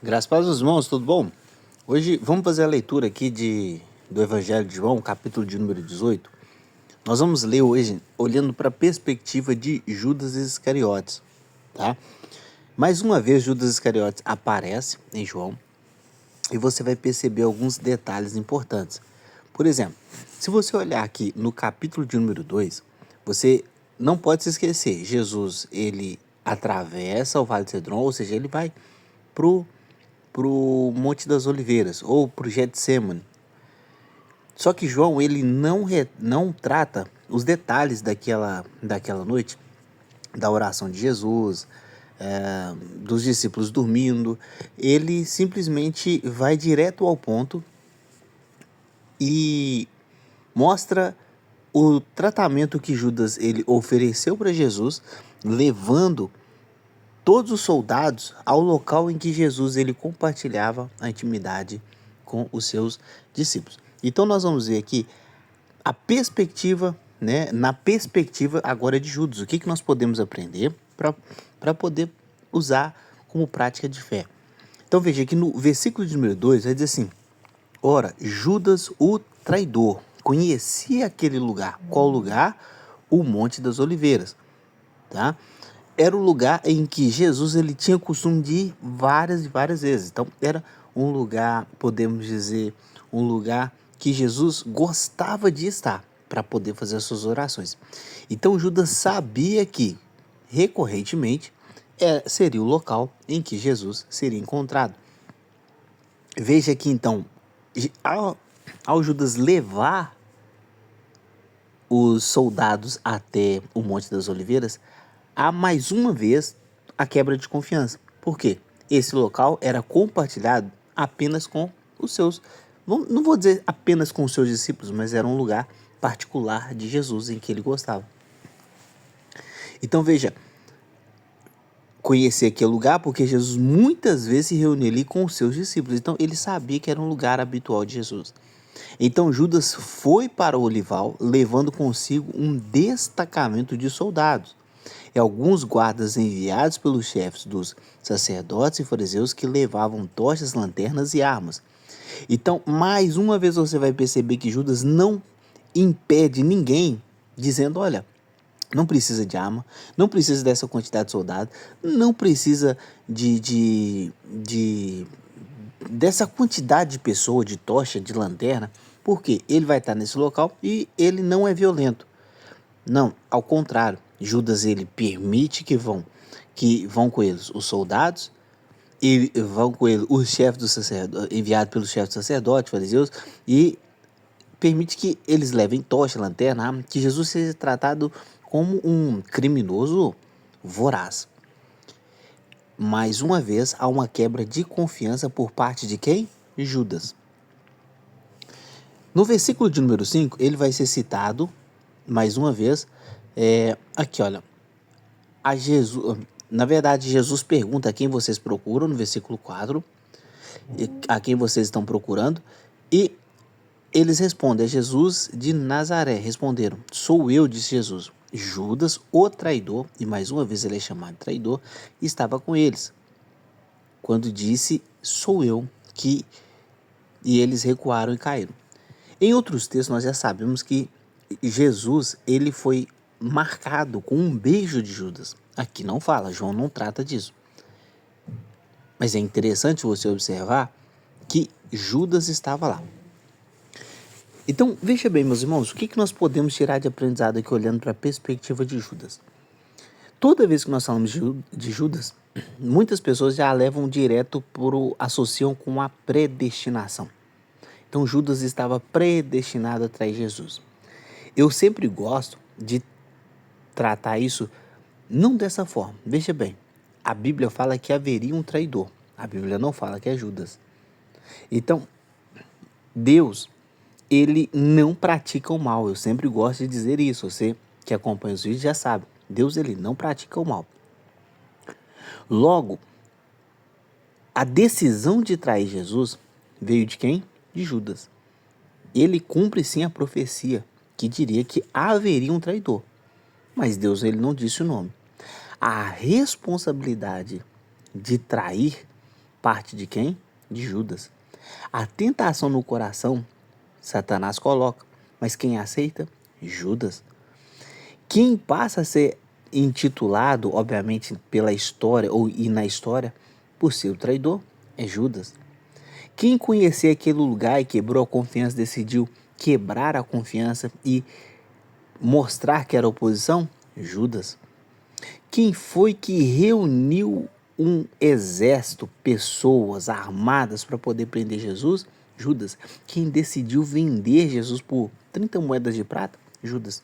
Graças a Deus, meus irmãos, tudo bom? Hoje vamos fazer a leitura aqui do Evangelho de João, capítulo de número 18. Nós vamos ler hoje olhando para a perspectiva de Judas Iscariotes, tá? Mais uma vez, Judas Iscariotes aparece em João e você vai perceber alguns detalhes importantes. Por exemplo, se você olhar aqui no capítulo de número 2, você não pode se esquecer, Jesus, ele atravessa o Vale de Cedron, ou seja, ele vai pro Monte das Oliveiras ou pro Getsemane. Só que João ele não trata os detalhes daquela noite, da oração de Jesus, dos discípulos dormindo. Ele simplesmente vai direto ao ponto e mostra o tratamento que Judas ele ofereceu para Jesus, levando todos os soldados ao local em que Jesus ele compartilhava a intimidade com os seus discípulos. Então nós vamos ver aqui a perspectiva, né, na perspectiva agora de Judas. O que nós podemos aprender para poder usar como prática de fé. Então veja que no versículo de número 2 vai dizer assim: ora, Judas o traidor conhecia aquele lugar. Qual lugar? O Monte das Oliveiras, tá? Era o lugar em que Jesus ele tinha costume de ir várias e várias vezes. Então era um lugar, podemos dizer, um lugar que Jesus gostava de estar para poder fazer as suas orações. Então Judas sabia que recorrentemente seria o local em que Jesus seria encontrado. Veja que então, ao Judas levar os soldados até o Monte das Oliveiras, há mais uma vez a quebra de confiança. Por quê? Esse local era compartilhado apenas com os seus, não vou dizer apenas com os seus discípulos, mas era um lugar particular de Jesus em que ele gostava. Então veja, conhecer aquele lugar porque Jesus muitas vezes se reunia ali com os seus discípulos. Então ele sabia que era um lugar habitual de Jesus. Então Judas foi para o olival, levando consigo um destacamento de soldados e alguns guardas enviados pelos chefes dos sacerdotes e fariseus que levavam tochas, lanternas e armas. Então, mais uma vez você vai perceber que Judas não impede ninguém, dizendo, olha, não precisa de arma, não precisa dessa quantidade de soldados, não precisa dessa quantidade de pessoa, de tocha, de lanterna, porque ele vai estar nesse local e ele não é violento. Não, ao contrário, Judas ele permite que vão com eles os soldados, e vão com ele os chefes do sacerdote, enviados pelos chefes do sacerdote, fariseus, e permite que eles levem tocha, lanterna, que Jesus seja tratado como um criminoso voraz. Mais uma vez, há uma quebra de confiança por parte de quem? Judas. No versículo de número 5, ele vai ser citado, mais uma vez, aqui olha, a Jesus, na verdade Jesus pergunta a quem vocês procuram, no versículo 4, a quem vocês estão procurando, e eles respondem, é Jesus de Nazaré. Responderam, sou eu, disse Jesus. Judas, o traidor, e mais uma vez ele é chamado traidor, estava com eles, quando disse, sou eu, e eles recuaram e caíram. Em outros textos nós já sabemos que Jesus ele foi marcado com um beijo de Judas. Aqui não fala, João não trata disso. Mas é interessante você observar que Judas estava lá. Então, veja bem, meus irmãos, o que nós podemos tirar de aprendizado aqui olhando para a perspectiva de Judas? Toda vez que nós falamos de Judas, muitas pessoas já levam direto associam com a predestinação. Então, Judas estava predestinado a trair Jesus. Eu sempre gosto de tratar isso não dessa forma. Veja bem, a Bíblia fala que haveria um traidor. A Bíblia não fala que é Judas. Então, Deus, ele não pratica o mal. Eu sempre gosto de dizer isso. Você que acompanha os vídeos já sabe. Deus, ele não pratica o mal. Logo, a decisão de trair Jesus veio de quem? De Judas. Ele cumpre sim a profecia que diria que haveria um traidor. Mas Deus ele não disse o nome. A responsabilidade de trair parte de quem? De Judas. A tentação no coração, Satanás coloca, mas quem aceita? Judas. Quem passa a ser intitulado, obviamente, pela história e na história, por ser o traidor, é Judas. Quem conhecia aquele lugar e quebrou a confiança, decidiu quebrar a confiança e mostrar que era oposição? Judas. Quem foi que reuniu um exército, pessoas armadas para poder prender Jesus? Judas. Quem decidiu vender Jesus por 30 moedas de prata? Judas.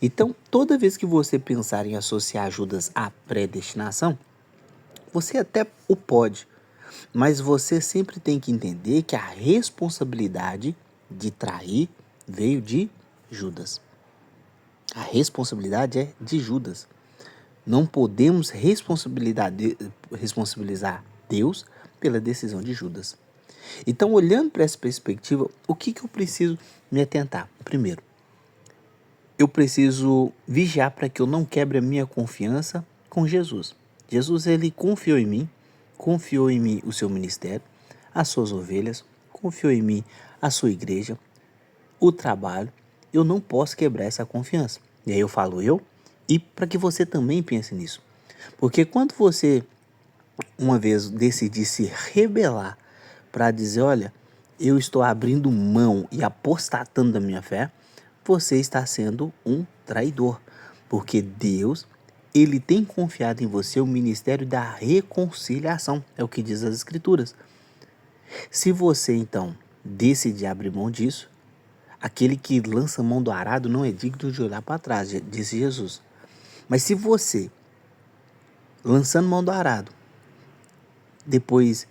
Então, toda vez que você pensar em associar Judas à predestinação, você até o pode, mas você sempre tem que entender que a responsabilidade de trair veio de Judas. A responsabilidade é de Judas. Não podemos responsabilizar Deus pela decisão de Judas. Então, olhando para essa perspectiva, o que eu preciso me atentar? Primeiro, eu preciso vigiar para que eu não quebre a minha confiança com Jesus. Jesus, ele confiou em mim o seu ministério, as suas ovelhas, confiou em mim a sua igreja, o trabalho. Eu não posso quebrar essa confiança. E aí eu falo e para que você também pense nisso. Porque quando você, uma vez, decidir se rebelar para dizer, olha, eu estou abrindo mão e apostatando da minha fé, você está sendo um traidor. Porque Deus, ele tem confiado em você o ministério da reconciliação. É o que diz as Escrituras. Se você, então, decidir abrir mão disso, aquele que lança a mão do arado não é digno de olhar para trás, disse Jesus. Mas se você, lançando mão do arado, depois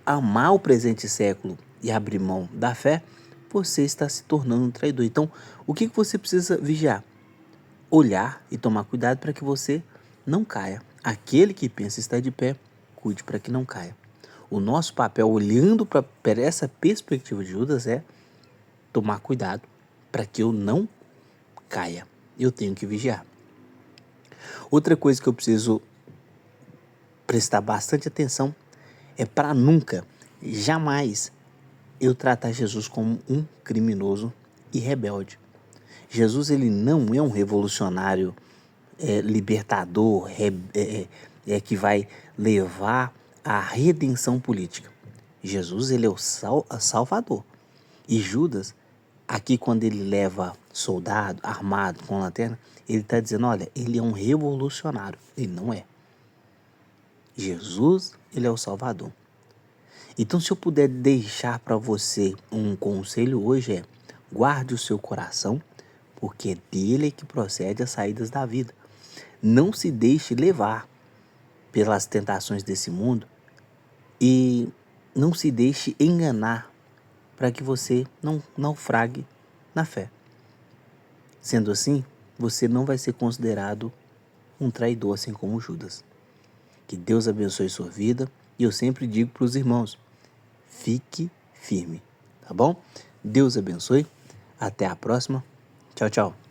amar o presente século e abrir mão da fé, você está se tornando um traidor. Então, o que você precisa vigiar? Olhar e tomar cuidado para que você não caia. Aquele que pensa estar de pé, cuide para que não caia. O nosso papel, olhando para essa perspectiva de Judas, é tomar cuidado para que eu não caia. Eu tenho que vigiar. Outra coisa que eu preciso prestar bastante atenção é para nunca, jamais, eu tratar Jesus como um criminoso e rebelde. Jesus, ele não é um revolucionário libertador, que vai levar à redenção política. Jesus, ele é o Salvador. E Judas, aqui quando ele leva soldado, armado, com lanterna, ele está dizendo, olha, ele é um revolucionário. Ele não é. Jesus, ele é o Salvador. Então, se eu puder deixar para você um conselho hoje é, guarde o seu coração, porque é dele que procede as saídas da vida. Não se deixe levar pelas tentações desse mundo e não se deixe enganar para que você não naufrague na fé. Sendo assim, você não vai ser considerado um traidor assim como Judas. Que Deus abençoe sua vida e eu sempre digo para os irmãos, fique firme, tá bom? Deus abençoe, até a próxima, tchau, tchau.